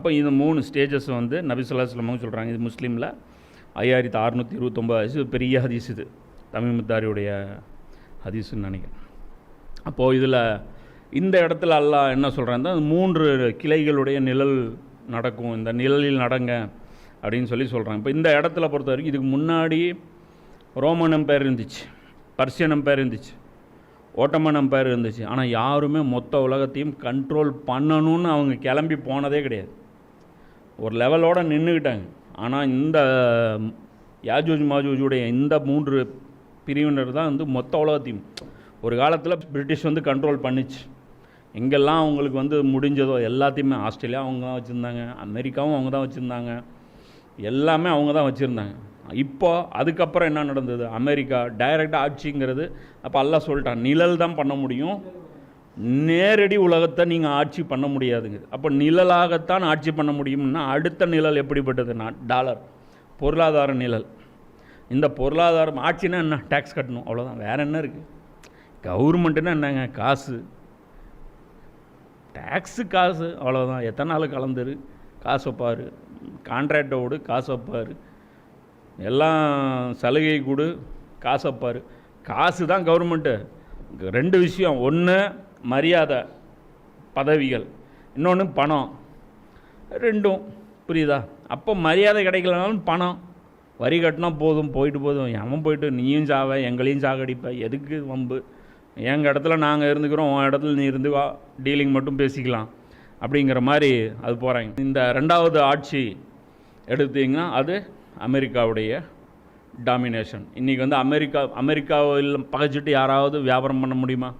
அப்போ இந்த 3 ஸ்டேஜஸ் வந்து நபி ஸல்லல்லாஹு அலைஹி வஸல்லம் சொல்கிறாங்க. இது முஸ்லீமில் 5629 பெரிய ஹதீஸ். இது தமீமுத்தாரியுடைய ஹதீஸ்ன்னு நினைக்கிறேன். அப்போது இதில் இந்த இடத்துல அல்லாஹ் என்ன சொல்கிறாங்க, 3 கிளைகளுடைய நிழல் நடக்கும், இந்த நிழலில் நடங்க அப்படின்னு சொல்கிறாங்க. இப்போ இந்த இடத்துல பொறுத்த வரைக்கும் இதுக்கு முன்னாடி ரோமன் எம்பையர் இருந்துச்சு, பர்ஷியன் எம்பையர் இருந்துச்சு, ஓட்டமன் எம்பையர் இருந்துச்சு. ஆனால் யாருமே மொத்த உலகத்தையும் கண்ட்ரோல் பண்ணணும்னு அவங்க கிளம்பி போனதே கிடையாது. ஒரு லெவலோடு நின்றுக்கிட்டாங்க. ஆனால் இந்த யாஜூஜ் மாஜூஜுடைய இந்த 3 பிரிவினர் தான் வந்து மொத்த உலகத்தையும் ஒரு காலத்தில் பிரிட்டிஷ் வந்து கண்ட்ரோல் பண்ணிச்சு. எங்கெல்லாம் அவங்களுக்கு வந்து முடிஞ்சதோ எல்லாத்தையுமே, ஆஸ்திரேலியா அவங்க தான் வச்சுருந்தாங்க, அமெரிக்காவும் அவங்க தான் வச்சுருந்தாங்க, எல்லாமே அவங்க தான் வச்சுருந்தாங்க. இப்போ அதுக்கப்புறம் என்ன நடந்தது, அமெரிக்கா டைரெக்டாக ஆட்சிங்கிறது. அப்போ அல்லாஹ் சொல்லிட்டான், நிழல் தான் பண்ண முடியும், நேரடி உலகத்தை நீங்கள் ஆட்சி பண்ண முடியாதுங்க. அப்போ நிழலாகத்தான் ஆட்சி பண்ண முடியும்னா அடுத்த நிழல் எப்படிப்பட்டதுன்னா டாலர், பொருளாதார நிழல். இந்த பொருளாதாரம் ஆட்சினா என்ன, டேக்ஸ் கட்டணும், அவ்வளோதான். வேறு என்ன இருக்குது? கவர்மெண்ட்டுன்னா என்னங்க, காசு, டேக்ஸு, காசு, அவ்வளோதான். எத்தனை நாள் கலந்துரு, காசு வைப்பார், கான்ட்ராக்டோடு காசு வைப்பார், எல்லாம் சலுகை கொடு, காசு வைப்பார். காசு தான் கவர்மெண்ட்டு. 2 விஷயம், ஒன்று மரியாதை பதவிகள், இன்னொன்று பணம். 2ம் புரியுதா? அப்போ மரியாதை கிடைக்கலனாலும் பணம், வரி கட்டினா போதும், போதும். எவன் போயிட்டு நீயும் சாவ எங்களையும் சாகடிப்ப, எதுக்கு வம்பு? எங்கள் இடத்துல நாங்கள் இருந்துக்கிறோம், உன் இடத்துல நீ இருந்து வா, டீலிங் மட்டும் பேசிக்கலாம் அப்படிங்கிற மாதிரி அது போகிறாங்க. இந்த 2வது ஆட்சி எடுத்திங்கன்னா அது அமெரிக்காவுடைய டாமினேஷன். இன்றைக்கி வந்து அமெரிக்காவில் பகைச்சிட்டு யாராவது வியாபாரம் பண்ண முடியுமா?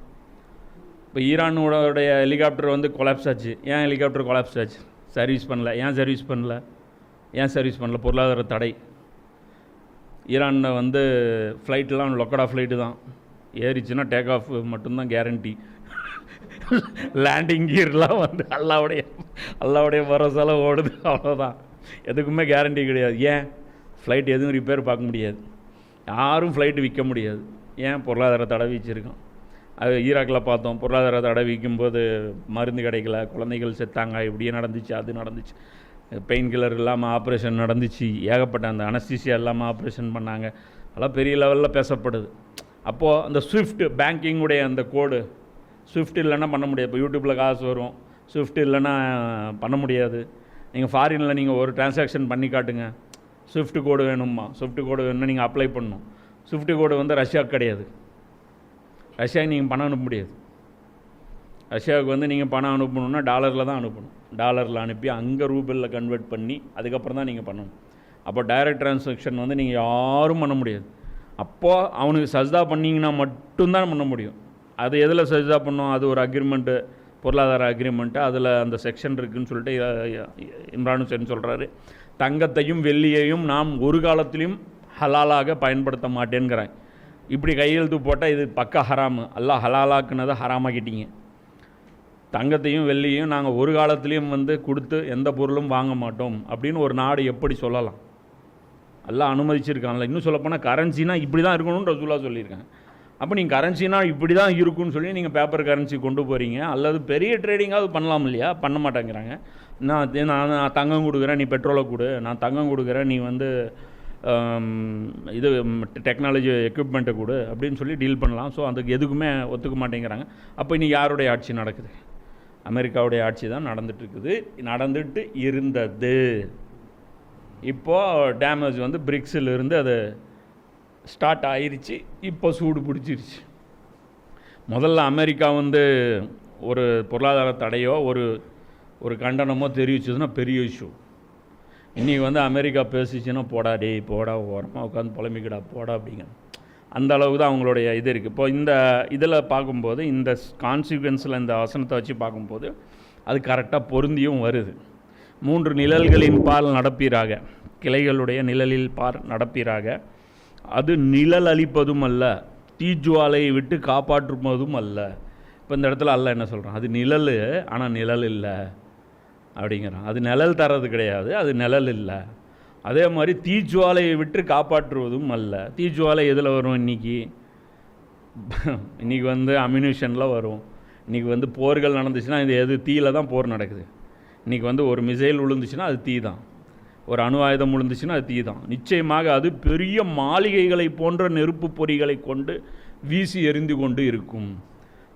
இப்போ ஈரானுடைய ஹெலிகாப்டர் வந்து கொலாப்ஸ் ஆச்சு. ஏன் ஹெலிகாப்டர் கொலாப்ஸ் ஆச்சு? சர்வீஸ் பண்ணல. ஏன் சர்வீஸ் பண்ணல? பொருளாதார தடை. ஈரானில் வந்து ஃப்ளைட்டெலாம் லொக்கடா ஃப்ளைட்டு தான், ஏறிச்சுன்னா டேக் ஆஃப் மட்டும்தான் கேரண்டி. லேண்டிங் கியர்லாம் வந்து அல்லாவுடைய பரோசால ஓடுது, அவ்வளோதான். எதுக்குமே கேரண்டி கிடையாது. ஏன்? ஃப்ளைட் எதுவும் ரிப்பேர் பார்க்க முடியாது, யாரும் ஃப்ளைட்டு விற்க முடியாது. ஏன்? பொருளாதார தடை வீச்சிருக்கோம். அது ஈராக்கில் பார்த்தோம், பொருளாதார தடை விற்கும்போது மருந்து கிடைக்கல, குழந்தைகள் செத்தாங்க, இப்படியே நடந்துச்சு, அது நடந்துச்சு. பெயின் கில்லர் இல்லாமல் ஆப்ரேஷன் நடந்துச்சு, ஏகப்பட்ட அந்த அனஸ்தீசியா இல்லாமல் ஆப்ரேஷன் பண்ணாங்க. அதெல்லாம் பெரிய லெவலில் பேசப்படுது. அப்போது அந்த ஸ்விஃப்ட் பேங்கிங்குடைய அந்த கோடு, ஸ்விஃப்ட் இல்லைன்னா பண்ண முடியாது. இப்போ யூடியூப்பில் காசு வரும், ஸ்விஃப்ட் இல்லைன்னா பண்ண முடியாது. நீங்கள் ஃபாரினில் நீங்கள் ஒரு டிரான்சாக்ஷன் பண்ணி காட்டுங்க, ஸ்விஃப்ட் கோடு வேணுமா, ஸ்விஃப்ட் கோடு வேணும்னா நீங்கள் அப்ளை பண்ணணும். ஸ்விஃப்ட் கோடு வந்து ரஷ்யாவுக்கு கிடையாது. ரஷ்யாவுக்கு நீங்கள் பணம் அனுப்ப முடியாது. ரஷ்யாவுக்கு வந்து நீங்கள் பணம் அனுப்பணுன்னா டாலரில் தான் அனுப்பணும். டாலரில் அனுப்பி அங்கே ரூபிளில் கன்வெர்ட் பண்ணி அதுக்கப்புறம் தான் நீங்கள் பண்ணணும். அப்போ டைரக்ட் டிரான்சாக்ஷன் வந்து நீங்கள் யாரும் பண்ண முடியாது. அப்போது அவனுக்கு சஜ்தா பண்ணிங்கன்னா மட்டும்தான் பண்ண முடியும். அது எதில் சஜ்தா பண்ணோம்? அது ஒரு அக்ரிமெண்ட்டு, பொருளாதார அக்ரிமெண்ட்டு. அதில் அந்த செக்ஷன் இருக்குதுன்னு சொல்லிட்டு இம்ரான் ஹுசைன் சொல்கிறாரு, தங்கத்தையும் வெள்ளியையும் நாம் ஒரு காலத்திலையும் ஹலாலாக பயன்படுத்த மாட்டேங்கிறாங்க. இப்படி கையெழுத்து போட்டால் இது பக்கா ஹராமு. அல்லாஹ் ஹலாலாக்குனதை ஹராமாக்கிட்டீங்க. தங்கத்தையும் வெள்ளியையும் நாங்கள் ஒரு காலத்துலேயும் வந்து கொடுத்து எந்த பொருளும் வாங்க மாட்டோம் அப்படின்னு ஒரு நாடு எப்படி சொல்லலாம்? எல்லாம் அனுமதிச்சிருக்காங்கல்ல. இன்னும் சொல்லப்போனால் கரன்சினா இப்படி தான் இருக்கணும்னு ரசூலுல்லாஹ் சொல்லியிருக்காங்க. அப்போ நீங்கள் கரன்சினா இப்படி தான் இருக்குன்னு சொல்லி நீங்கள் பேப்பர் கரன்சி கொண்டு போகிறீங்க. அல்லது பெரிய ட்ரேடிங்காவது பண்ணலாம் இல்லையா? பண்ண மாட்டேங்கிறாங்க. நான் தங்கம் கொடுக்குறேன், நீ பெட்ரோலை கொடு, நான் தங்கம் கொடுக்குறேன், நீ வந்து இது டெக்னாலஜி எக்யூப்மெண்ட்டை கொடு அப்படின்னு சொல்லி டீல் பண்ணலாம். ஸோ அதுக்கு எதுக்குமே ஒத்துக்க மாட்டேங்கிறாங்க. அப்போ இன்றைக்கி யாருடைய ஆட்சி நடக்குது? அமெரிக்காவுடைய ஆட்சி தான் நடந்துட்டு இருந்தது. இப்போது டேமேஜ் வந்து பிரிக்ஸில் இருந்து அது ஸ்டார்ட் ஆயிடுச்சு. இப்போ சூடு பிடிச்சிருச்சு. முதல்ல அமெரிக்கா வந்து ஒரு பொருளாதார தடையோ ஒரு கண்டனமோ தெரிவிச்சதுன்னா பெரிய இஷ்யூ. இன்றைக்கி வந்து அமெரிக்கா பேசிச்சுன்னா போடா ஓரமாக உட்காந்து புலம்பிக்கடா போடா அப்படிங்கிற அந்த அளவுக்கு தான் அவங்களுடைய இது இருக்குது. இப்போ இந்த இதில் பார்க்கும்போது, இந்த கான்சிக்வன்ஸில் இந்த வசனத்தை வச்சு பார்க்கும்போது அது கரெக்டாக பொருந்தியும் வருது. 3 நிழல்களின் பால் நடப்பீராக, கிளைகளுடைய நிழலில் பார் நடப்பீராக, அது நிழல் அளிப்பதும் அல்ல, தீஜுவாலையை விட்டு காப்பாற்றுவதும் அல்ல. இப்போ இந்த இடத்துல அல்ல என்ன சொல்கிறான்? அது நிழல், ஆனால் நிழல் இல்லை அப்படிங்கிறான். அது நிழல் தரது கிடையாது, அது நிழல் இல்லை. அதே மாதிரி தீஜுவாலையை விட்டு காப்பாற்றுவதும் அல்ல. தீஜுவாலை எதில் வரும்? இன்றைக்கி வந்து அம்யூனிஷனில் வரும். இன்றைக்கி வந்து போர்கள் நடந்துச்சுன்னா இது தீயில தான் போர் நடக்குது. இன்றைக்கி வந்து ஒரு மிசைல் விழுந்துச்சுன்னா அது தீ தான், ஒரு அணு ஆயுதம் விழுந்துச்சுன்னா அது தீ தான். நிச்சயமாக அது பெரிய மாளிகைகளை போன்ற நெருப்பு பொறிகளை கொண்டு வீசி எரிந்து கொண்டு இருக்கும்.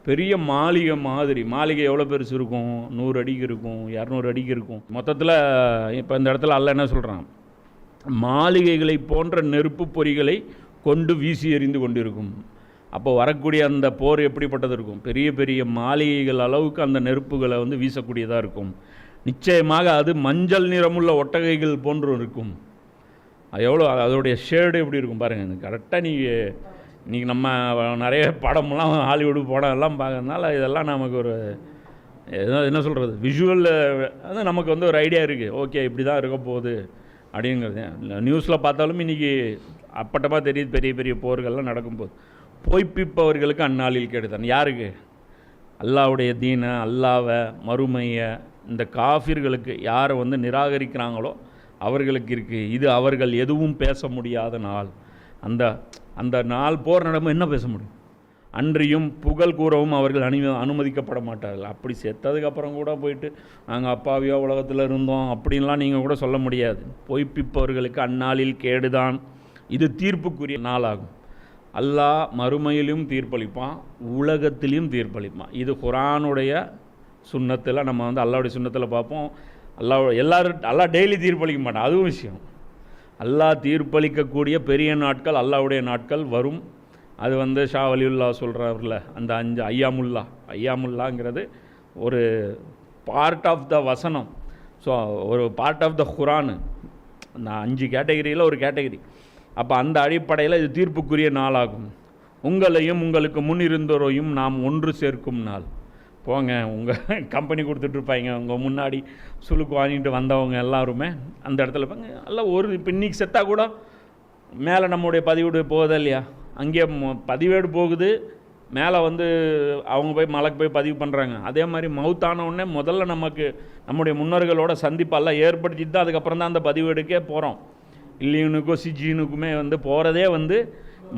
பெரிய மாளிகை மாதிரி. மாளிகை எவ்வளோ பெருசு இருக்கும்? 100 அடிக்கு இருக்கும், 200 அடிக்கு இருக்கும். மொத்தத்தில் இப்போ இந்த இடத்துல அல்லாஹ் என்ன சொல்கிறான்? மாளிகைகளை போன்ற நெருப்பு பொறிகளை கொண்டு வீசி எறிந்து கொண்டிருக்கும். அப்போ வரக்கூடிய அந்த போர் எப்படிப்பட்டது இருக்கும்? பெரிய பெரிய மாளிகைகள் அளவுக்கு அந்த நெருப்புகளை வந்து வீசக்கூடியதாக இருக்கும். நிச்சயமாக அது மஞ்சள் நிறமுள்ள ஒட்டகைகள் போன்று இருக்கும். அது எவ்வளோ, அதோடைய ஷேடு எப்படி இருக்கும் பாருங்கள். கரெக்டாக நீங்கள் இன்றைக்கி நம்ம நிறைய படம்லாம் ஹாலிவுட் படம்லாம் பார்க்கறதுனால இதெல்லாம் நமக்கு ஒரு என்ன சொல்கிறது, விஷுவல் அது நமக்கு வந்து ஒரு ஐடியா இருக்குது. ஓகே, இப்படி தான் இருக்க போகுது அப்படிங்கிறது. நியூஸில் பார்த்தாலும் இன்றைக்கி அப்பட்டமாக தெரியுது, பெரிய பெரிய போர்கள்லாம் நடக்கும்போது. பொய்ப்பிப்பவர்களுக்கு அந்நாளில் கெடுதான். யாருக்கு? அல்லாவுடைய தீனை, அல்லாவை, மறுமையை, இந்த காஃபிர்களுக்கு யாரை வந்து நிராகரிக்கிறாங்களோ அவர்களுக்கு இருக்குது. இது அவர்கள் எதுவும் பேச முடியாத நாள். அந்த அந்த நாள் போர் நடக்கும் என்ன பேச முடியும்? அன்றியும் புகழ் கூறவும் அவர்கள் அனுமதிக்கப்பட மாட்டார்கள். அப்படி செத்ததுக்கப்புறம் கூட போயிட்டு நாங்கள் அப்பாவியோ உலகத்தில் இருந்தோம் அப்படின்லாம் நீங்கள் கூட சொல்ல முடியாது. பொய்ப்பிப்பவர்களுக்கு அந்நாளில் கேடுதான். இது தீர்ப்புக்குரிய நாளாகும். அல்லாஹ் மறுமையிலும் தீர்ப்பளிப்பான், உலகத்திலையும் தீர்ப்பளிப்பான். இது குர்ஆனுடைய சுன்னத்தில் நம்ம வந்து அல்லாஹ்வுடைய சுன்னத்தில் பார்ப்போம். அல்லாஹ் டெய்லி தீர்ப்பளிக்க மாட்டான், அதுவும் விஷயம். அல்லாஹ் தீர்ப்பளிக்கக்கூடிய பெரிய நாட்கள் அல்லாஹ்வுடைய நாட்கள் வரும். அது வந்து ஷா வலியுல்லா சொல்கிறார்ல, அந்த 5 ஐயாமுல்லாங்கிறது ஒரு பார்ட் ஆஃப் த வசனம். ஸோ ஒரு பார்ட் ஆஃப் த குர்ஆன். அந்த 5 கேட்டகரியில் ஒரு கேட்டகரி. அப்போ அந்த அடிப்படையில் இது தீர்ப்புக்குரிய நாளாகும். உங்களையும் உங்களுக்கு முன் இருந்தோரையும் நாம் ஒன்று சேர்க்கும் நாள். போங்க, உங்கள் கம்பெனி கொடுத்துட்ருப்பாங்க, உங்கள் முன்னாடி சுலுக்கு வாங்கிட்டு வந்தவங்க எல்லாருமே அந்த இடத்துல இருப்பாங்க. எல்லாம் ஒரு இப்போ இன்றைக்கி செத்தாக கூட மேலே நம்முடைய பதிவேடு போகுதா இல்லையா? அங்கேயே பதிவேடு போகுது, மேலே வந்து அவங்க போய் மலைக்கு போய் பதிவு பண்ணுறாங்க. அதே மாதிரி மவுத்தான உடனே முதல்ல நமக்கு நம்முடைய முன்னோர்களோட சந்திப்பெல்லாம் ஏற்படுத்திட்டு தான் அதுக்கப்புறம் தான் அந்த பதிவேடுக்கே போகிறோம். இல்லியனுக்கும் சிஜினுக்குமே வந்து போகிறதே வந்து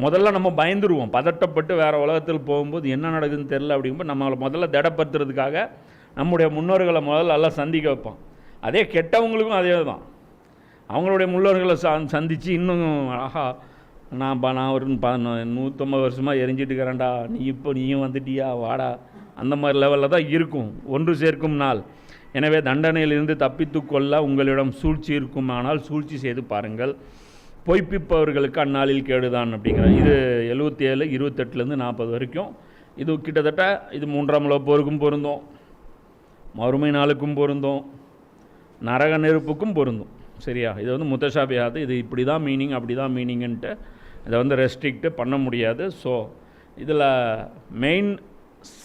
முதல்ல நம்ம பயந்துருவோம், பதட்டப்பட்டு வேறு உலகத்தில் போகும்போது என்ன நடக்குதுன்னு தெரில. அப்படிங்கும்போது நம்மளை முதல்ல திடப்படுத்துறதுக்காக நம்முடைய முன்னோர்களை முதல்ல எல்லாம் சந்திக்க வைப்போம். அதே கெட்டவங்களுக்கும் அதே தான். அவங்களுடைய முன்னோர்களை சந்தித்து இன்னும் ஆஹா நான் ஒரு 150 வருஷமாக எரிஞ்சிட்டு இருக்கிறேன்டா, நீயும் வந்துட்டியா வாடா, அந்த மாதிரி லெவலில் தான் இருக்கும். ஒன்று சேர்க்கும் நாள். எனவே தண்டனையிலிருந்து தப்பித்து கொள்ள உங்களிடம் சூழ்ச்சி இருக்குமானால் சூழ்ச்சி செய்து பாருங்கள். பொய்ப்பிப்பவர்களுக்கு அந்நாளில் கேடுதான் அப்படிங்கிறார். இது 77, 28லேருந்து 40 வரைக்கும். இது கிட்டத்தட்ட இது 3ஆம் உலகப் போருக்கும் பொருந்தும், மறுமை நாளுக்கும் பொருந்தும், நரக நெருப்புக்கும் பொருந்தும். சரியா? இது வந்து முத்தஷாபிஹாத். இது இப்படி தான் மீனிங், அப்படி தான் மீனிங்ன்ட்டு இதை வந்து ரெஸ்ட்ரிக்ட்டு பண்ண முடியாது. ஸோ இதில் மெயின்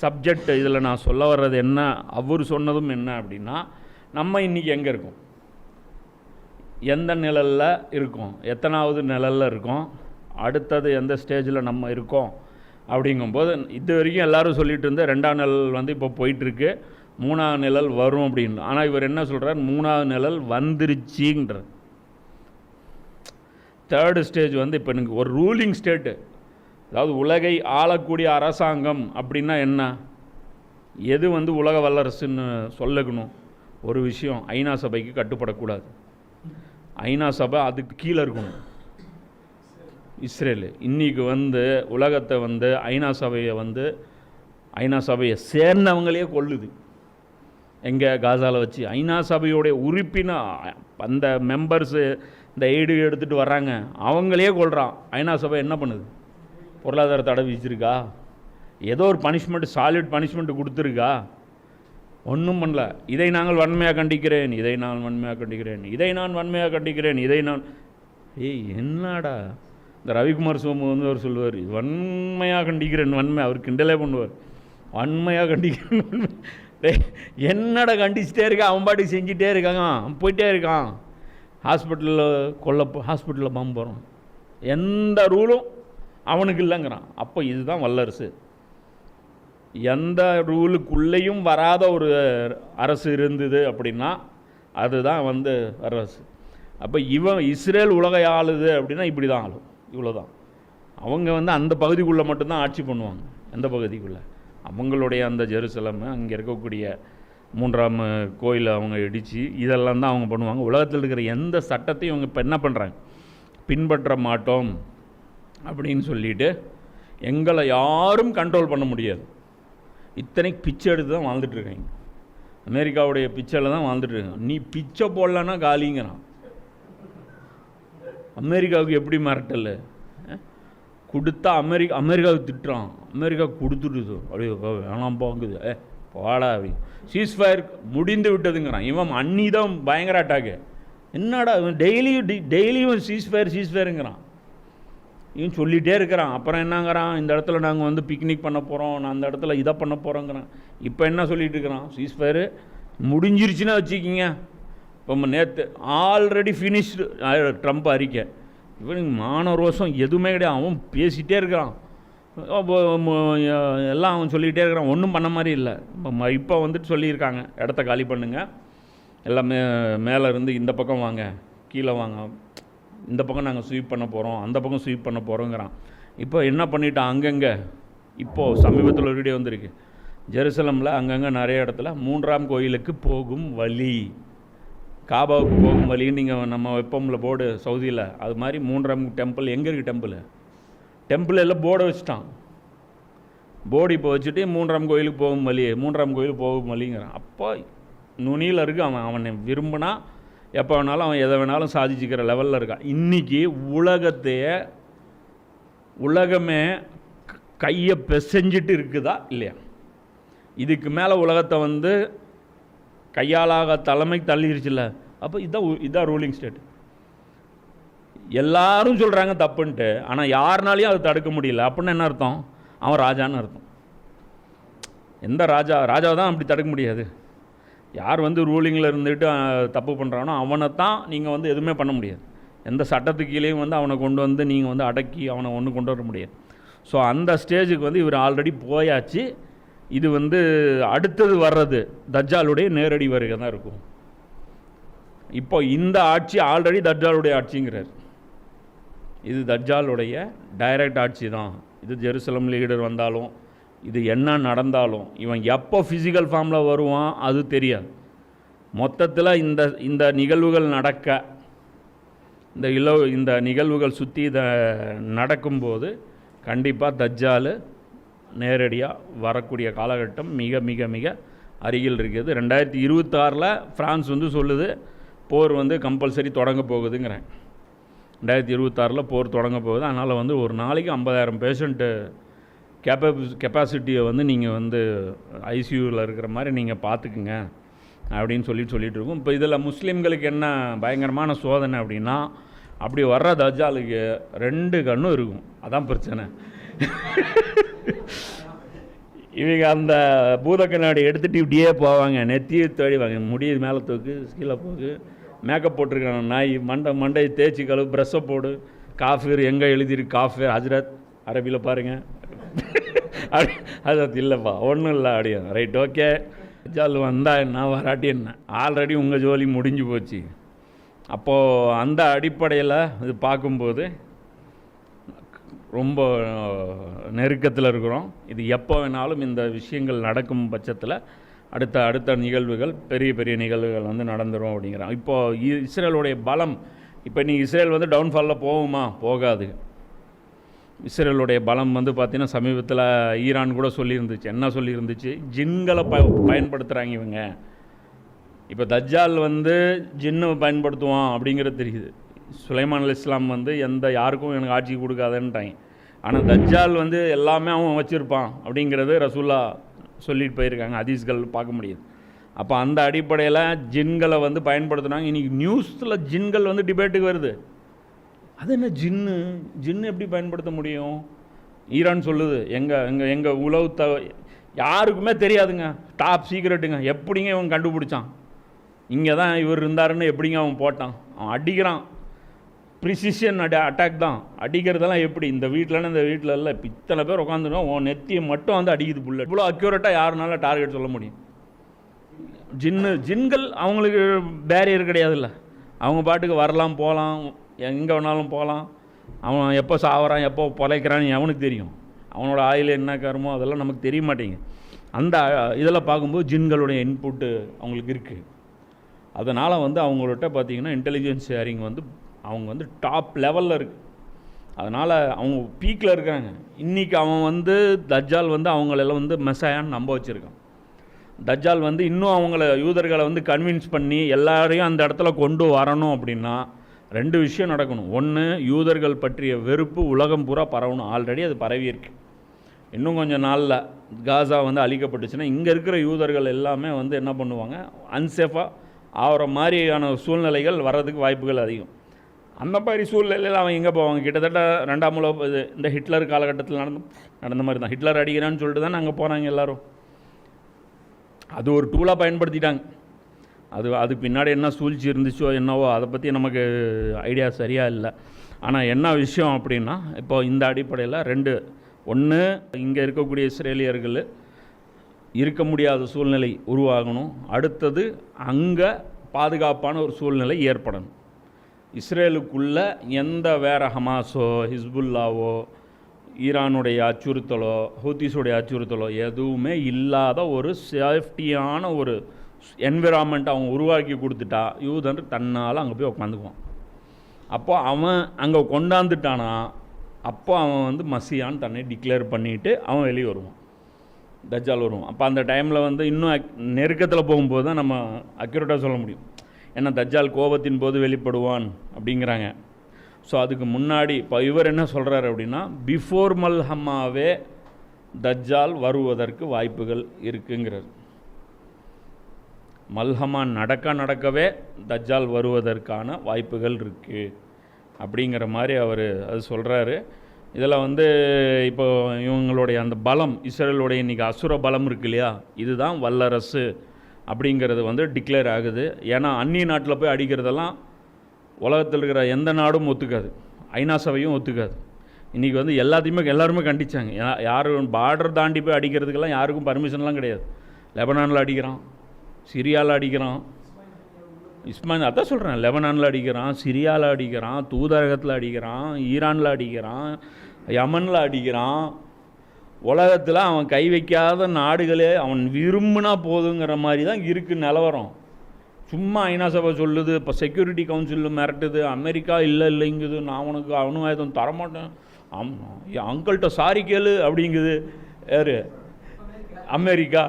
சப்ஜெக்ட் இதில் நான் சொல்ல வர்றது என்ன, அவர் சொன்னதும் என்ன அப்படின்னா, நம்ம இன்றைக்கி எங்கே இருக்கோம், எந்த நிழலில் இருக்கோம், எத்தனாவது நிழலில் இருக்கோம், அடுத்தது எந்த ஸ்டேஜில் நம்ம இருக்கோம் அப்படிங்கும்போது இது வரைக்கும் எல்லோரும் சொல்லிகிட்டு இருந்த 2ஆம் நிழல் வந்து இப்போ போயிட்டுருக்கு, 3ஆவது நிழல் வரும் அப்படின்னு. ஆனால் இவர் என்ன சொல்கிறார்? 3ஆவது நிழல் வந்துருச்சுன்ற. 3rd ஸ்டேஜ் வந்து இப்போ எனக்கு ஒரு ரூலிங் ஸ்டேட்டு, அதாவது உலகை ஆளக்கூடிய அரசாங்கம் அப்படின்னா என்ன, எது வந்து உலக வல்லரசுன்னு சொல்லக்கணும். ஒரு விஷயம், ஐநா சபைக்கு கட்டுப்படக்கூடாது. ஐநா சபை அதுக்கு கீழே இருக்கணும். இஸ்ரேலு இன்றைக்கி வந்து உலகத்தை வந்து ஐநா சபையை சேர்ந்தவங்களே கொல்லுது. எங்கே? காசாவில் வச்சு. ஐநா சபையோடைய உறுப்பினர் அந்த மெம்பர்ஸு இந்த எய்டு எடுத்துகிட்டு வர்றாங்க, அவங்களே கொள்கிறான். ஐநா சபை என்ன பண்ணுது? பொருளாதார தடை விதிச்சிருக்கா? ஏதோ ஒரு பனிஷ்மெண்ட்டு, சாலிட் பனிஷ்மெண்ட்டு கொடுத்துருக்கா? ஒன்றும் பண்ணல. இதை நாங்கள் வன்மையாக கண்டிக்கிறேன், இதை நான் வன்மையாக கண்டிக்கிறேன், இதை நான் வன்மையாக கண்டிக்கிறேன், இதை நான் என்னடா இந்த ரவிக்குமார் சோமு வந்து அவர் சொல்லுவார், வன்மையாக கண்டிக்கிறேன், வன்மை. அவர் கிண்டலே பண்ணுவார், வன்மையாக கண்டிக்கிறேன். என்னடா கண்டிச்சிட்டே இருக்கான், அவன் பாட்டுக்கு செஞ்சிட்டே இருக்காங்க, போயிட்டே இருக்கான். ஹாஸ்பிட்டலில் பாம்பு போகிறோம், எந்த ரூலும் அவனுக்கு இல்லைங்கிறான். அப்போ இதுதான் வல்லரசு. எந்த ரூலுக்குள்ளேயும் வராத ஒரு அரசு இருந்தது அப்படின்னா அதுதான் வந்து அரசு. அப்போ இஸ்ரேல் உலகை ஆளுது அப்படின்னா இப்படி தான் ஆளும், இவ்வளோதான். அவங்க வந்து அந்த பகுதிக்குள்ளே மட்டும்தான் ஆட்சி பண்ணுவாங்க. எந்த பகுதிக்குள்ளே? அவங்களுடைய அந்த ஜெருசலம், அங்கே இருக்கக்கூடிய மூன்றாம் கோயிலை அவங்க இடித்து இதெல்லாம் தான் அவங்க பண்ணுவாங்க. உலகத்தில் இருக்கிற எந்த சட்டத்தையும் அவங்க இப்போ என்ன பண்ணுறாங்க, பின்பற்ற மாட்டோம் அப்படின்னு சொல்லிட்டு எங்களை யாரும் கண்ட்ரோல் பண்ண முடியாது. இத்தனைக்கு பிச்சை எடுத்து தான் வாழ்ந்துட்டுருக்காங்க. அமெரிக்காவுடைய பிச்சையில் தான் வாழ்ந்துட்டுருக்காங்க. நீ பிச்சை போடலன்னா காலிங்கிறான். அமெரிக்காவுக்கு எப்படி மிரட்டல் கொடுத்தா அமெரிக்காவுக்கு திட்டுறான். அமெரிக்கா கொடுத்துடுது அப்படியே வேணாம் போங்குது. போடா அப்படி சீஸ்ஃபயர் முடிந்து விட்டதுங்கிறான். இவன் அன்னி தான் பயங்கர அட்டாக்கு. என்னடா இவன் டெய்லியும் சீஸ்ஃபயருங்கிறான். இவன் சொல்லிகிட்டே இருக்கிறான். அப்புறம் என்னங்கிறான், இந்த இடத்துல நாங்கள் வந்து பிக்னிக் பண்ண போகிறோம், நான் அந்த இடத்துல இதை பண்ண போகிறோங்கிறான். இப்போ என்ன சொல்லிகிட்டு இருக்கிறான், சீஸ்ஃபயரு முடிஞ்சிருச்சுன்னா வச்சுக்கிங்க. இப்போ நேற்று ஆல்ரெடி ஃபினிஷ்டு ட்ரம்ப் அறிக்கை. இவனுக்கு மான ரோஷம் எதுவுமே கிடையாது. அவன் பேசிகிட்டே இருக்கிறான். எல்லாம் அவன் சொல்லிகிட்டே இருக்கிறான். ஒன்றும் பண்ண மாதிரி இல்லை. இப்போ வந்துட்டு சொல்லியிருக்காங்க, இடத்த காலி பண்ணுங்கள், எல்லாமே மேலே இருந்து இந்த பக்கம் வாங்க, கீழே வாங்க, இந்த பக்கம் நாங்கள் ஸ்வீப் பண்ண போகிறோம், அந்த பக்கம் ஸ்வீப் பண்ண போகிறோங்கிறான். இப்போ என்ன பண்ணிட்டான், அங்கங்கே இப்போது சமீபத்தில் ஒரு வீடியோ வந்திருக்கு. ஜெருசலமில் அங்கங்கே நிறைய இடத்துல மூன்றாம் கோயிலுக்கு போகும் வழி, காபாவுக்கு போகும் வழின்னு நீங்கள் நம்ம வெப்பமில் போர்டு சவுதியில், அது மாதிரி மூன்றாம் டெம்பிள் எங்கே இருக்குது, டெம்பிள் எல்லாம் போர்டை வச்சுட்டான். போர்டு இப்போ வச்சுட்டு மூன்றாம் கோயிலுக்கு போகும் வழி, மூன்றாம் கோயிலுக்கு போகும் வழிங்கிறான். அப்போ நுனியில் இருக்கு. அவனை விரும்பினா எப்போ வேணாலும் அவன் எதை வேணாலும் சாதிச்சுக்கிற லெவலில் இருக்கான். இன்றைக்கி உலகமே கையை பிசைஞ்சிட்டு இருக்குதா இல்லையா? இதுக்கு மேலே உலகத்தை வந்து கையாளாக தலைமைக்கு தள்ளிடுச்சுல்ல. அப்போ இதுதான் ரூலிங் ஸ்டேட். எல்லாரும் சொல்கிறாங்க தப்புன்ட்டு, ஆனால் யாருனாலையும் அதை தடுக்க முடியல. அப்படின்னு என்ன அர்த்தம், அவன் ராஜான்னு அர்த்தம். எந்த ராஜாவை தான் அப்படி தடுக்க முடியாது. யார் வந்து ரூலிங்கில் இருந்துட்டு தப்பு பண்ணுறானோ அவனை தான் நீங்கள் வந்து எதுவுமே பண்ண முடியாது. எந்த சட்டத்துக்கு கீழேயும் வந்து அவனை கொண்டு வந்து நீங்கள் வந்து அடக்கி அவனை ஒன்று கொண்டு வர முடியாது. ஸோ அந்த ஸ்டேஜுக்கு வந்து இவர் ஆல்ரெடி போயாச்சு. இது வந்து அடுத்தது வர்றது தஜ்ஜாலுடைய நேரடி வருகை தான் இருக்கும். இப்போ இந்த ஆட்சி ஆல்ரெடி தஜ்ஜாலுடைய ஆட்சிங்கிறார். இது தஜ்ஜாலுடைய டைரக்ட் ஆட்சி தான். இது ஜெருசலம் லீடர் வந்தாலும், இது என்ன நடந்தாலும், இவன் எப்போ ஃபிசிக்கல் ஃபார்மில் வருவான் அது தெரியாது. மொத்தத்தில் இந்த நிகழ்வுகள் நடக்க, இந்த நிகழ்வுகள் சுற்றி இதை நடக்கும்போது கண்டிப்பாக தஜ்ஜால் நேரடியாக வரக்கூடிய காலகட்டம் மிக மிக மிக அருகில் இருக்குது. 2026 ஃப்ரான்ஸ் வந்து சொல்லுது போர் வந்து கம்பல்சரி தொடங்க போகுதுங்கிறேன். 2026 போர் தொடங்க போகுது. அதனால் வந்து ஒரு நாளைக்கு 50,000 பேஷண்ட்டு கெப்பாசிட்டியை வந்து நீங்கள் வந்து ஐசியூவில் இருக்கிற மாதிரி நீங்கள் பார்த்துக்குங்க அப்படின்னு சொல்லிட்டு இருக்கோம். இப்போ இதில் முஸ்லீம்களுக்கு என்ன பயங்கரமான சோதனை அப்படின்னா, அப்படி வர்ற தஜ்ஜாலுக்கு 2 கண்ணும் இருக்கும். அதான் பிரச்சனை. இவங்க அந்த பூத கண்ணாடி எடுத்துகிட்டு இப்படியே போவாங்க, நெத்தியை தேடிவாங்க, முடிய மேலே தூக்கு, கீழே போக்கு, மேக்கப் போட்டிருக்காங்க, நாய் மண்டையை தேய்ச்சி கழுவு, ப்ரெஷ்ஷை போடு, காஃபீர் எங்கே எழுதியிருக்கு, காஃபீர் ஹஜ்ரத் அரபியில் பாருங்கள். அது இல்லைப்பா ஒன்றும் இல்லை அப்படியே ரைட் ஓகே. தஜ்ஜால் வந்தால் என்ன வராட்டி என்ன, ஆல்ரெடி உங்கள் ஜோலி முடிஞ்சு போச்சு. அப்போது அந்த அடிப்படையில் இது பார்க்கும்போது ரொம்ப நெருக்கத்தில் இருக்கிறோம். இது எப்போ வேணாலும் இந்த விஷயங்கள் நடக்கும் பட்சத்தில் அடுத்த நிகழ்வுகள் பெரிய பெரிய நிகழ்வுகள் வந்து நடந்துடும் அப்படிங்கிறான். இப்போது இஸ்ரேலுடைய பலம், இப்போ நீ இஸ்ரேல் வந்து டவுன்ஃபாலில் போகுமா, போகாது. இஸ்ரேலுடைய பலம் வந்து பார்த்திங்கன்னா சமீபத்தில் ஈரான் கூட சொல்லியிருந்துச்சு. என்ன சொல்லியிருந்துச்சு, ஜின்களை பயன்படுத்துகிறாங்க இவங்க. இப்போ தஜ்ஜால் வந்து ஜின்னு பயன்படுத்துவான் அப்படிங்கிறது தெரியுது. சுலைமான் அலைஹிஸ்ஸலாம் வந்து யாருக்கும் எனக்கு ஆட்சி கொடுக்காதன்ட்டாங்க. ஆனால் தஜ்ஜால் வந்து எல்லாமே அவன் வச்சுருப்பான் அப்படிங்கிறது ரசூல்லா சொல்லிட்டு போயிருக்காங்க, ஹதீஸ்கள் பார்க்க முடியுது. அப்போ அந்த அடிப்படையில் ஜின்களை வந்து பயன்படுத்துனாங்க. இன்றைக்கி நியூஸில் ஜின்கள் வந்து டிபேட்டுக்கு வருது. அது என்ன ஜின்னு எப்படி பயன்படுத்த முடியும்? ஈரான் சொல்லுது எங்கள் உளவு யாருக்குமே தெரியாதுங்க, டாப் சீக்ரெட்டுங்க. எப்படிங்க இவன் கண்டுபிடிச்சான், இங்கே தான் இவர் இருந்தாருன்னு எப்படிங்க அவன் போட்டான்? அவன் அடிக்கிறான், ப்ரிசிஷன் அட்டாக் தான். அடிக்கிறதெல்லாம் எப்படி, இந்த வீட்டிலன்னா இந்த வீட்டில் இல்லை, இப்போ இத்தனை பேர் உட்காந்துருக்கோம், உன் நெத்தியை மட்டும் வந்து அடிக்குது புல்லட். இவ்வளோ அக்யூரேட்டாக யாருனால டார்கெட் சொல்ல முடியும்? ஜின்கள் அவங்களுக்கு பேரியர் கிடையாதுல்ல. அவங்க பாட்டுக்கு வரலாம் போகலாம், எங்கே வேணாலும் போகலாம். அவன் எப்போ சாவறான் எப்போ பொழைக்கிறான்னு அவனுக்கு தெரியும். அவனோட ஆயில் என்ன கருமோ அதெல்லாம் நமக்கு தெரிய மாட்டேங்குது. அந்த இதில் பார்க்கும்போது ஜின்களுடைய இன்புட்டு அவங்களுக்கு இருக்குது. அதனால் வந்து அவங்கள்ட்ட பார்த்திங்கன்னா இன்டெலிஜென்ஸ் ஷேரிங் வந்து அவங்க வந்து டாப் லெவலில் இருக்குது. அதனால் அவங்க பீக்கில் இருக்காங்க. இன்றைக்கி அவன் வந்து தஜ்ஜால் வந்து அவங்களெல்லாம் வந்து மெசாயான்னு நம்ப வச்சுருக்கான். தஜ்ஜால் வந்து இன்னும் அவங்கள யூதர்களை வந்து கன்வின்ஸ் பண்ணி எல்லாரையும் அந்த இடத்துல கொண்டு வரணும் அப்படின்னா 2 விஷயம் நடக்கணும். ஒன்று, யூதர்கள் பற்றிய வெறுப்பு உலகம் பூரா பரவணும். ஆல்ரெடி அது பரவி இருக்கு. இன்னும் கொஞ்சம் நாளில் காசா வந்து அழிக்கப்பட்டுச்சுன்னா இங்கே இருக்கிற யூதர்கள் எல்லாமே வந்து என்ன பண்ணுவாங்க, அன்சேஃபாக ஆகிற மாதிரியான சூழ்நிலைகள் வர்றதுக்கு வாய்ப்புகள் அதிகம். அந்த மாதிரி சூழ்நிலையில் அவன் எங்கே போவாங்க? கிட்டத்தட்ட 2ஆம் உலக இந்த ஹிட்லர் காலகட்டத்தில் நடந்த மாதிரி தான். ஹிட்லர் அடிக்கிறான்னு சொல்லிட்டு தான் அங்கே போனாங்க எல்லோரும். அது ஒரு டூலாக பயன்படுத்திட்டாங்க. அது பின்னாடி என்ன சூழ்ச்சி இருந்துச்சோ என்னவோ அதை பற்றி நமக்கு ஐடியா சரியாக இல்லை. ஆனால் என்ன விஷயம் அப்படின்னா, இப்போ இந்த அடிப்படையில் 2, ஒன்று இங்கே இருக்கக்கூடிய இஸ்ரேலியர்கள் இருக்க முடியாத சூழ்நிலை உருவாகணும். அடுத்தது அங்கே பாதுகாப்பான ஒரு சூழ்நிலை ஏற்படணும். இஸ்ரேலுக்குள்ளே எந்த வேறு ஹமாஸோ ஹிஸ்புல்லாவோ ஈரானுடைய அச்சுறுத்தலோ ஹூத்திஸுடைய அச்சுறுத்தலோ எதுவுமே இல்லாத ஒரு சேஃப்டியான ஒரு என்விரான்மெண்ட் அவங்க உருவாக்கி கொடுத்துட்டா யூதன் தன்னால் அங்கே போய் உட்காந்துக்குவான். அப்போ அவன் அங்கே கொண்டாந்துட்டானா அப்போ அவன் வந்து மசியான்னு தன்னை டிக்ளேர் பண்ணிவிட்டு அவன் வெளியே வருவான், தஜ்ஜால் வருவான். அப்போ அந்த டைமில் வந்து இன்னும் நெருக்கத்தில் போகும்போது தான் நம்ம அக்யூரேட்டாக சொல்ல முடியும். ஏன்னா தஜ்ஜால் கோபத்தின் போது வெளிப்படுவான் அப்படிங்கிறாங்க. ஸோ அதுக்கு முன்னாடி இப்போ இவர் என்ன சொல்கிறார் அப்படின்னா, பிஃபோர் மல்ஹமாவே தஜ்ஜால் வருவதற்கு வாய்ப்புகள் இருக்குங்கிறார். மல்ஹமா நடக்கவே தஜ்ஜால் வருவதற்கான வாய்ப்புகள் இருக்குது அப்படிங்கிற மாதிரி அவர் அது சொல்கிறாரு. இதில் வந்து இப்போ இவங்களுடைய அந்த பலம், இஸ்ரேலுடைய இன்றைக்கி அசுர பலம் இருக்கு இல்லையா, இதுதான் வல்லரசு அப்படிங்கிறது வந்து டிக்ளேர் ஆகுது. ஏன்னா அந்நிய நாட்டில் போய் அடிக்கிறதெல்லாம் உலகத்தில் இருக்கிற எந்த நாடும் ஒத்துக்காது, ஐநா சபையும் ஒத்துக்காது. இன்றைக்கி வந்து எல்லாருமே கண்டித்தாங்க. யாரும் பார்டர் தாண்டி போய் அடிக்கிறதுக்கெல்லாம் யாருக்கும் பர்மிஷன்லாம் கிடையாது. லெபனானில் அடிக்கிறான், சிரியாவில் அடிக்கிறான், அதான் சொல்கிறேன், லெபனானில் அடிக்கிறான், சிரியாவில் அடிக்கிறான், தூதரகத்தில் அடிக்கிறான், ஈரானில் அடிக்கிறான், யமனில் அடிக்கிறான். உலகத்தில் அவன் கை வைக்காத நாடுகளே அவன் விரும்பினா போதுங்கிற மாதிரி தான் இருக்குது நிலவரம். சும்மா ஐநா சபை சொல்லுது, இப்போ செக்யூரிட்டி கவுன்சிலில் மிரட்டுது, அமெரிக்கா இல்லைங்குது, நான் உனக்கு அணு ஆயுதம் தரமாட்டேன், அங்கிள்கிட்ட சாரி கேளு அப்படிங்குது. யார்? அமெரிக்கா.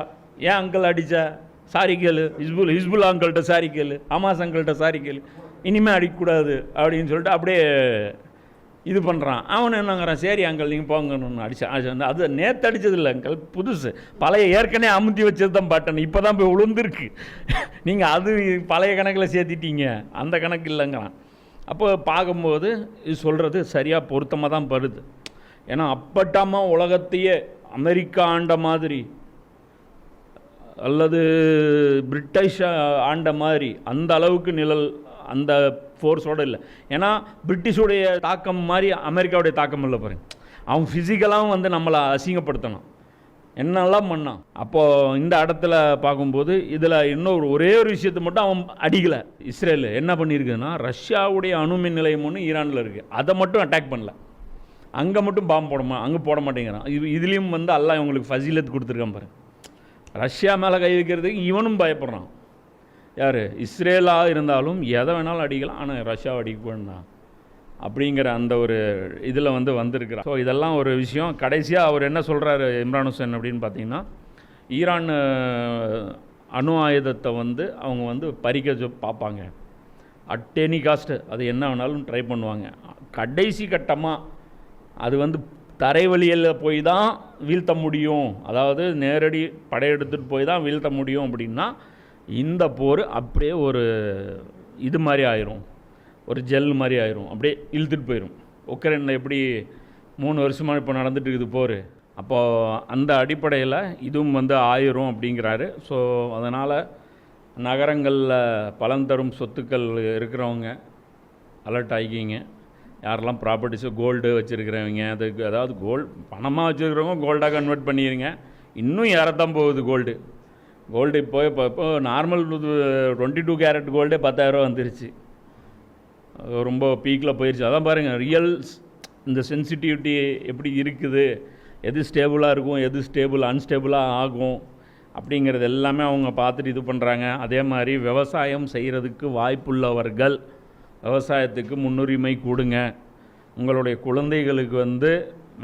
ஏன் அங்கிள் அடித்த சாரி கேளு, ஹிஸ்புல்லா அங்கிள்கிட்ட சாரி கேளு, ஹமாஸ் அங்கிள்கிட்ட சாரி கேளு, இனிமேல் அடிக்கக்கூடாது அப்படின்னு சொல்லிட்டு அப்படியே இது பண்ணுறான். அவன் என்னங்கிறான், சரி அங்கிள் நீங்கள் போங்கன்னு அடித்தான். அது நேற்று அடித்தது இல்லை அங்கிள், புதுசு, பழைய ஏற்கனவே அமுத்தி வச்சது தான் பாட்டன், இப்போ தான் போய் விழுந்துருக்கு, நீங்கள் அது பழைய கணக்கில் சேர்த்திட்டீங்க, அந்த கணக்கு இல்லைங்கிறான். அப்போ பார்க்கும்போது இது சொல்கிறது சரியாக பொருத்தமாக தான் படுது. ஏன்னா அப்பட்டாமல் உலகத்தையே அமெரிக்கா ஆண்ட மாதிரி அல்லது பிரிட்டிஷ் ஆண்ட மாதிரி அந்த அளவுக்கு நிழல் அந்த ஃபோர்ஸோடு இல்லை. ஏன்னா பிரிட்டிஷுடைய தாக்கம் மாதிரி அமெரிக்காவுடைய தாக்கம் இல்லை பாருங்க. அவன் ஃபிசிக்கலாகவும் வந்து நம்மளை அசிங்கப்படுத்தணும், என்னெல்லாம் பண்ணான். அப்போது இந்த இடத்துல பார்க்கும்போது இதில் இன்னொரு ஒரே ஒரு விஷயத்தை மட்டும் அவன் அடிக்கலை. இஸ்ரேல் என்ன பண்ணியிருக்குதுன்னா, ரஷ்யாவுடைய அணுமின் நிலையம் ஒன்று ஈரானில் இருக்குது, அதை மட்டும் அட்டாக் பண்ணல. அங்கே மட்டும் பாம்பு அங்கே போட மாட்டேங்கிறான். இதுலேயும் வந்து அல்லாஹ் இவங்களுக்கு ஃபசீலத் கொடுத்துருக்கான் பாரு. ரஷ்யா மேலே கை வைக்கிறதுக்கு இவனும் பயப்படுறான். யார்? இஸ்ரேலாக இருந்தாலும் எதை வேணாலும் அடிக்கலாம், ஆனால் ரஷ்யாவை அடிக்க வேண்டாம் அப்படிங்கிற அந்த ஒரு இதில் வந்து வந்திருக்கிறார். ஸோ இதெல்லாம் ஒரு விஷயம். கடைசியாக அவர் என்ன சொல்கிறாரு இம்ரான் ஹுசைன் அப்படின்னு பார்த்தீங்கன்னா, ஈரான் அணு ஆயுதத்தை வந்து அவங்க வந்து பறிக்க பார்ப்பாங்க, அட் எனி காஸ்ட்டு அது என்ன வேணாலும் ட்ரை பண்ணுவாங்க. கடைசி கட்டமாக அது வந்து தரைவழியில் போய் தான் வீழ்த்த முடியும், அதாவது நேரடி படையெடுத்துட்டு போய் தான் வீழ்த்த முடியும். அப்படின்னா இந்த போர் அப்படியே ஒரு இது மாதிரி ஆயிரும், ஒரு ஜெல் மாதிரி ஆயிரும், அப்படியே இழுத்துட்டு போயிடும். உக்ரைனில் எப்படி 3 வருஷமாக இப்போ நடந்துட்டு இருக்குது போர், அப்போது அந்த அடிப்படையில் இதுவும் வந்து ஆயிரும் அப்படிங்கிறாரு. ஸோ அதனால் நகரங்களில் பலன் தரும் சொத்துக்கள் இருக்கிறவங்க அலர்ட் ஆகிக்கிங்க. யாரெல்லாம் ப்ராப்பர்ட்டிஸு கோல்டு வச்சுருக்கிறவங்க, அதுக்கு அதாவது பணமாக வச்சுருக்கிறவங்க கோல்டாக கன்வெர்ட் பண்ணிடுங்க. இன்னும் ஏறத்தான் போகுது கோல்டு இப்போ நார்மல் 22 கேரட் கோல்டே 10,000 வந்துருச்சு, ரொம்ப பீக்கில் போயிடுச்சு. அதான் பாருங்கள் ரியல்ஸ் இந்த சென்சிட்டிவிட்டி எப்படி இருக்குது, எது ஸ்டேபிளாக இருக்கும், எது அன்ஸ்டேபிளாக ஆகும், அப்படிங்கிறது எல்லாமே அவங்க பார்த்துட்டு இது பண்ணுறாங்க. அதே மாதிரி விவசாயம் செய்கிறதுக்கு வாய்ப்புள்ளவர்கள் விவசாயத்துக்கு முன்னுரிமை கொடுங்க. உங்களுடைய குழந்தைகளுக்கு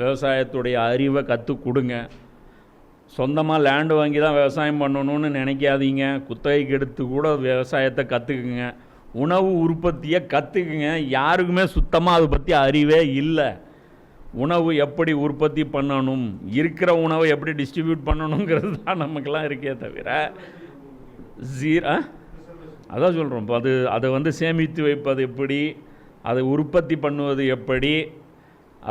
விவசாயத்துடைய அறிவை கற்றுக் கொடுங்க. சொந்தமாக லேண்டு வாங்கி தான் விவசாயம் பண்ணணும்னு நினைக்காதீங்க. குத்தகைக்கு எடுத்து கூட விவசாயத்தை கற்றுக்குங்க. உணவு உற்பத்தியை கற்றுக்குங்க. யாருக்குமே சுத்தமாக அதை பற்றி அறிவே இல்லை. உணவு எப்படி உற்பத்தி பண்ணணும், இருக்கிற உணவை எப்படி டிஸ்ட்ரிபியூட் பண்ணணுங்கிறது தான் நமக்கெல்லாம் இருக்கே தவிர அதான் சொல்கிறோம். இப்போ அதை சேமித்து வைப்பது எப்படி, அதை உற்பத்தி பண்ணுவது எப்படி,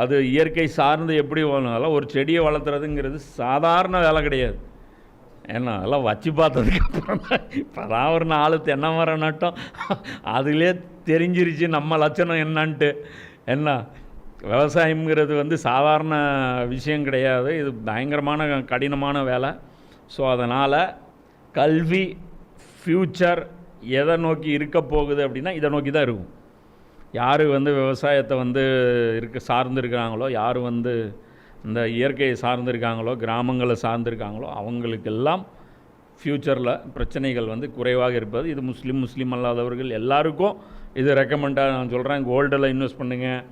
அது இயற்கை சார்ந்து எப்படி வளரும். அதெல்லாம் ஒரு செடியை வளர்த்துறதுங்கிறது சாதாரண வேலை கிடையாது. ஏன்னா அதெல்லாம் வச்சு பார்த்ததுக்கப்புறம் தான் இப்போ தான் ஒரு 4 தென்னை மரம் நட்டோம், அதிலே தெரிஞ்சிருச்சு நம்ம லட்சணம் என்னன்ட்டு. என்ன விவசாயங்கிறது சாதாரண விஷயம் கிடையாது. இது பயங்கரமான கடினமான வேலை. ஸோ அதனால் கல்வி ஃப்யூச்சர் எதை நோக்கி இருக்க போகுது அப்படின்னா இதை நோக்கி தான் இருக்கும். யார் விவசாயத்தை சார்ந்திருக்கிறாங்களோ, யார் இந்த இயற்கையை சார்ந்திருக்காங்களோ, கிராமங்களை சார்ந்திருக்காங்களோ, அவங்களுக்கெல்லாம் ஃப்யூச்சரில் பிரச்சனைகள் குறைவாக இருப்பது. இது முஸ்லீம் அல்லாதவர்கள் எல்லாருக்கும் இது ரெக்கமெண்டாக நான் சொல்கிறேன். கோல்டில் இன்வெஸ்ட் பண்ணுங்கள்,